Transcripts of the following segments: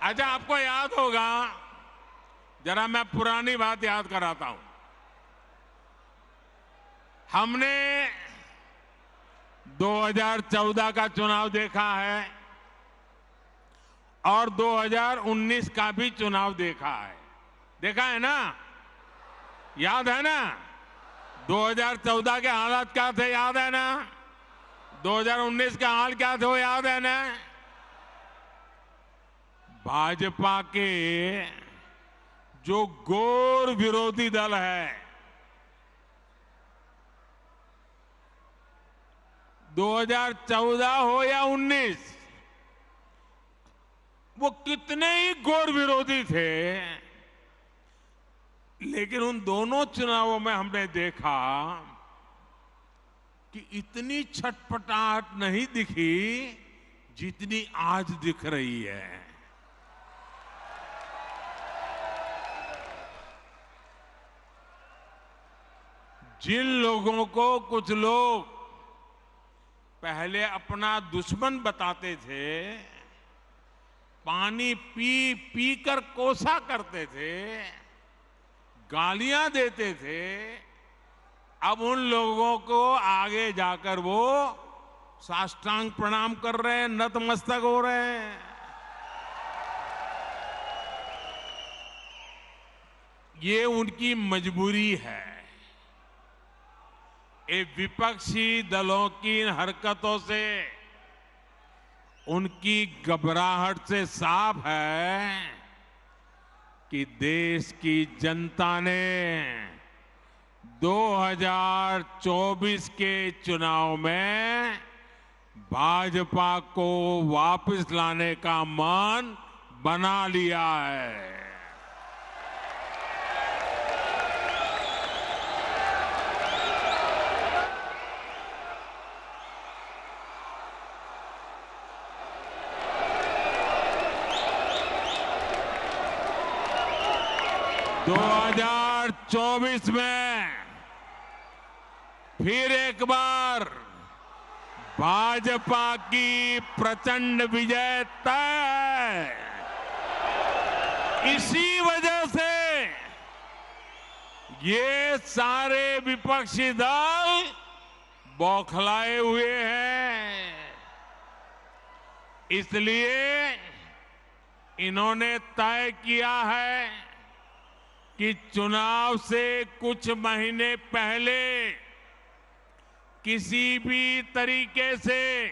अच्छा, आपको याद होगा, जरा मैं पुरानी बात याद कराता हूं। हमने 2014 का चुनाव देखा है और 2019 का भी चुनाव देखा है। देखा है ना? याद है ना? 2014 के हालात क्या थे, याद है ना? 2019 का हाल क्या थे, वो याद है ना? भाजपा के जो घोर विरोधी दल है, 2014 हो या 19, वो कितने ही घोर विरोधी थे, लेकिन उन दोनों चुनावों में हमने देखा कि इतनी छटपटाहट नहीं दिखी जितनी आज दिख रही है। जिन लोगों को कुछ लोग पहले अपना दुश्मन बताते थे, पानी पी पी कर कोसा करते थे, गालियां देते थे, अब उन लोगों को आगे जाकर वो साष्टांग प्रणाम कर रहे हैं, नतमस्तक हो रहे हैं। ये उनकी मजबूरी है। ये विपक्षी दलों की इन हरकतों से, उनकी घबराहट से साफ है कि देश की जनता ने 2024 के चुनाव में भाजपा को वापस लाने का मन बना लिया है। दो 2024 में फिर एक बार भाजपा की प्रचंड विजय तय है। इसी वजह से ये सारे विपक्षी दल बौखलाए हुए हैं। इसलिए इन्होंने तय किया है कि चुनाव से कुछ महीने पहले किसी भी तरीके से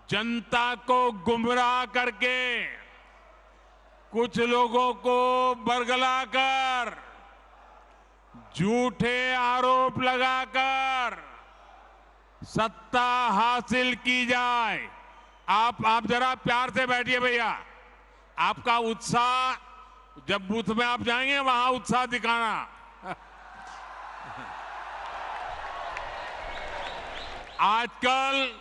जनता को गुमराह करके, कुछ लोगों को बरगलाकर, झूठे आरोप लगाकर सत्ता हासिल की जाए। आप जरा प्यार से बैठिए भैया। आपका उत्साह, जब बूथ में आप जाएंगे वहां उत्साह दिखाना। आजकल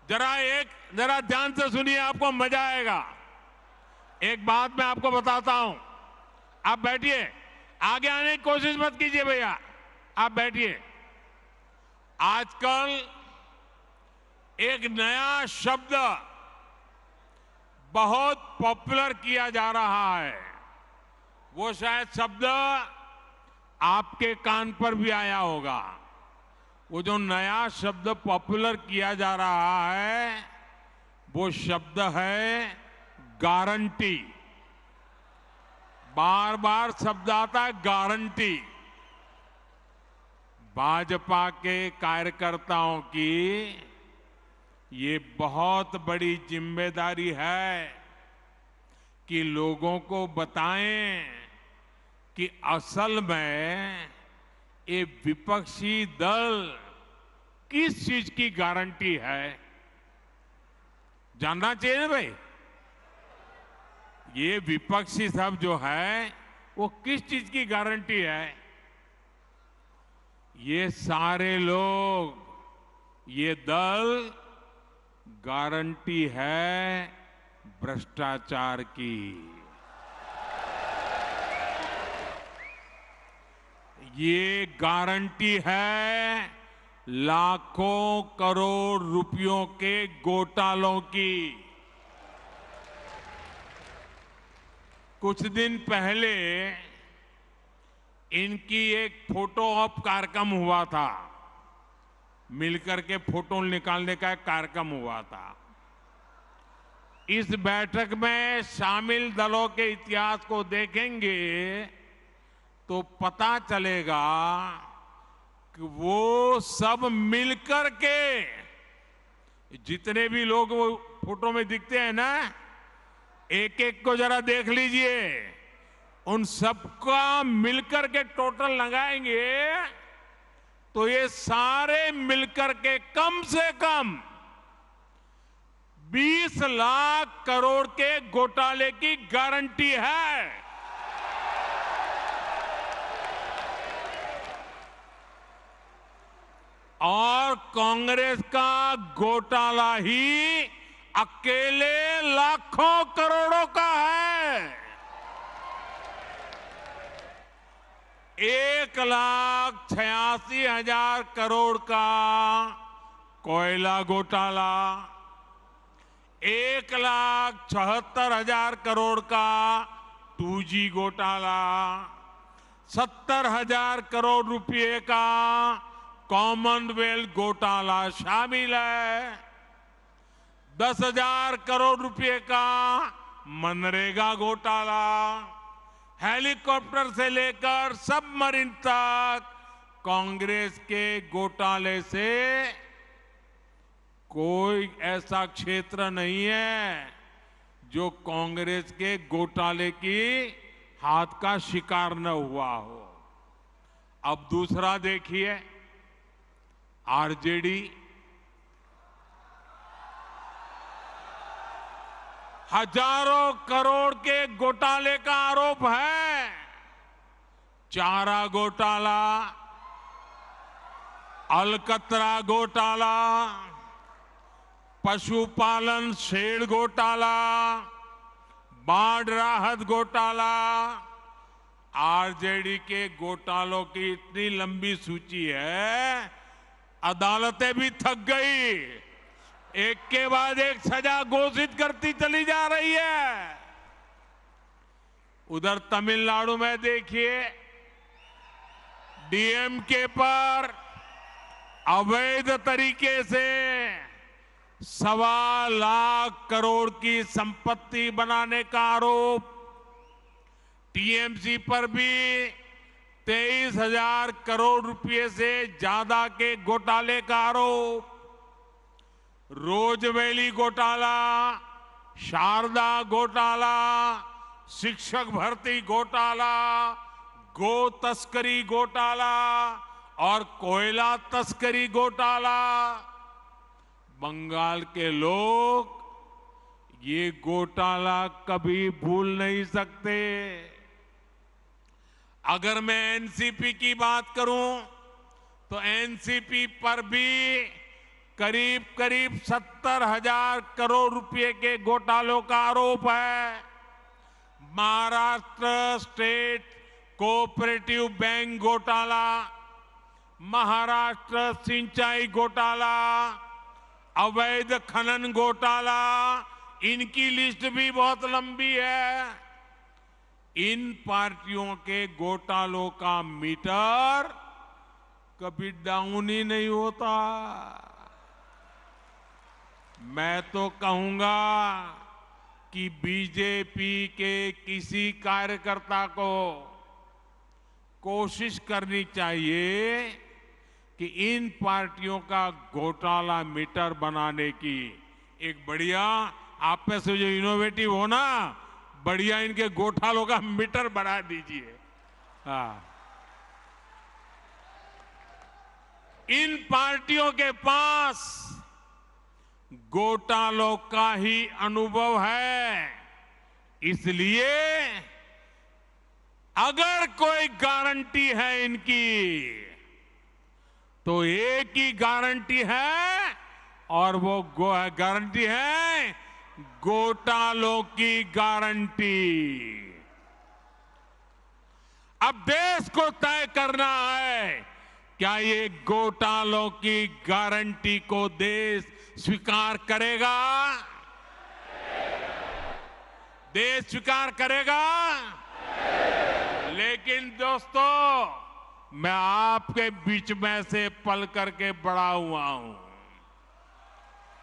जरा ध्यान से सुनिए, आपको मजा आएगा। एक बात मैं आपको बताता हूं। आप बैठिए, आगे आने की कोशिश मत कीजिए भैया, आप बैठिए। आजकल एक नया शब्द बहुत पॉपुलर किया जा रहा है। वो शायद शब्द आपके कान पर भी आया होगा। वो जो नया शब्द पॉपुलर किया जा रहा है, वो शब्द है गारंटी। बार बार शब्द आता है गारंटी। भाजपा के कार्यकर्ताओं की ये बहुत बड़ी जिम्मेदारी है कि लोगों को बताएं कि असल में ये विपक्षी दल किस चीज की गारंटी है। जानना चाहिए ना भाई, ये विपक्षी सब जो है वो किस चीज की गारंटी है। ये सारे लोग, ये दल गारंटी है भ्रष्टाचार की। ये गारंटी है लाखों करोड़ रुपयों के घोटालों की। कुछ दिन पहले इनकी एक फोटो ऑप कार्यक्रम हुआ था। मिलकर के फोटो निकालने का एक कार्यक्रम हुआ था। इस बैठक में शामिल दलों के इतिहास को देखेंगे तो पता चलेगा कि वो सब मिलकर के, जितने भी लोग वो फोटो में दिखते हैं ना, एक एक को जरा देख लीजिए, उन सबका मिलकर के टोटल लगाएंगे तो ये सारे मिलकर के कम से कम 20 लाख करोड़ के घोटाले की गारंटी है। और कांग्रेस का घोटाला ही अकेले लाखों करोड़ों का है। 1,86,000 करोड़ का कोयला घोटाला, 1,76,000 करोड़ का 2G घोटाला, 70,000 करोड़ रुपए का कॉमनवेल्थ घोटाला शामिल है, 10,000 करोड़ रुपए का मनरेगा घोटाला, हेलीकॉप्टर से लेकर सबमरीन तक कांग्रेस के घोटाले से कोई ऐसा क्षेत्र नहीं है जो कांग्रेस के घोटाले की हाथ का शिकार न हुआ हो। अब दूसरा देखिए, आरजेडी हजारों करोड़ के घोटाले का आरोप है। चारा घोटाला, अलकतरा घोटाला, पशुपालन शेड घोटाला, बाढ़ राहत घोटाला। आरजेडी के घोटालों की इतनी लंबी सूची है, अदालतें भी थक गई, एक के बाद एक सजा घोषित करती चली जा रही है। उधर तमिलनाडु में देखिए, डीएमके पर अवैध तरीके से 1.25 लाख करोड़ की संपत्ति बनाने का आरोप, टीएमसी पर भी 23,000 करोड़ रुपए से ज्यादा के घोटाले का आरोप, रोजवेली घोटाला, शारदा घोटाला, शिक्षक भर्ती घोटाला, गो तस्करी घोटाला और कोयला तस्करी घोटाला। बंगाल के लोग ये घोटाला कभी भूल नहीं सकते। अगर मैं एनसीपी की बात करूं तो एनसीपी पर भी करीब 70,000 करोड़ रुपए के घोटालों का आरोप है। महाराष्ट्र स्टेट कोऑपरेटिव बैंक घोटाला, महाराष्ट्र सिंचाई घोटाला, अवैध खनन घोटाला, इनकी लिस्ट भी बहुत लंबी है। इन पार्टियों के घोटालों का मीटर कभी डाउन ही नहीं होता। मैं तो कहूंगा कि बीजेपी के किसी कार्यकर्ता को कोशिश करनी चाहिए कि इन पार्टियों का घोटाला मीटर बनाने की एक बढ़िया, आप में से जो इनोवेटिव हो ना, बढ़िया इनके घोटालों का मीटर बढ़ा दीजिए। हाँ, इन पार्टियों के पास घोटालों का ही अनुभव है, इसलिए अगर कोई गारंटी है इनकी तो एक ही गारंटी है, और वो गारंटी है घोटालों की गारंटी। अब देश को तय करना है, क्या ये घोटालों की गारंटी को देश स्वीकार करेगा? देश स्वीकार करेगा। लेकिन दोस्तों, मैं आपके बीच में से पल करके बड़ा हुआ हूं।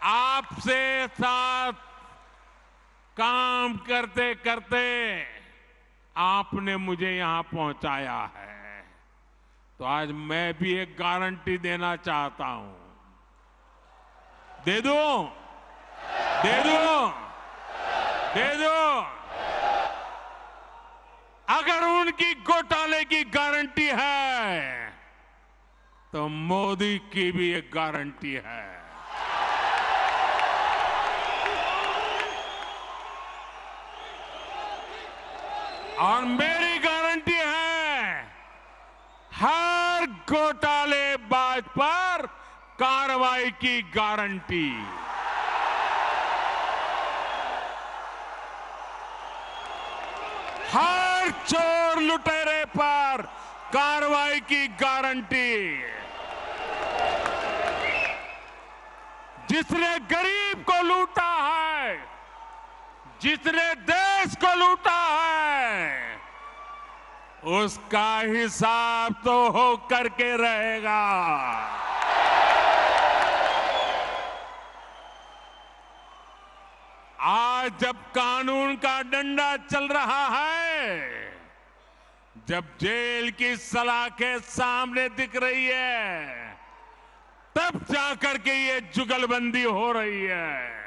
आपसे साथ काम करते करते आपने मुझे यहां पहुंचाया है। तो आज मैं भी एक गारंटी देना चाहता हूं। दे दूं? दे दूं? दे दूं? अगर उनकी घोटाले की गारंटी है तो मोदी की भी एक गारंटी है। और मेरी गारंटी है, हर घोटालेबाज पर कार्रवाई की गारंटी। हर चोर लुटेरे पर कार्रवाई की गारंटी। जिसने गरीब को लूटा है, जिसने देश को लूटा है, उसका हिसाब तो हो करके रहेगा। आज जब कानून का डंडा चल रहा है, जब जेल की सलाखें सामने दिख रही है, तब जाकर के ये जुगलबंदी हो रही है।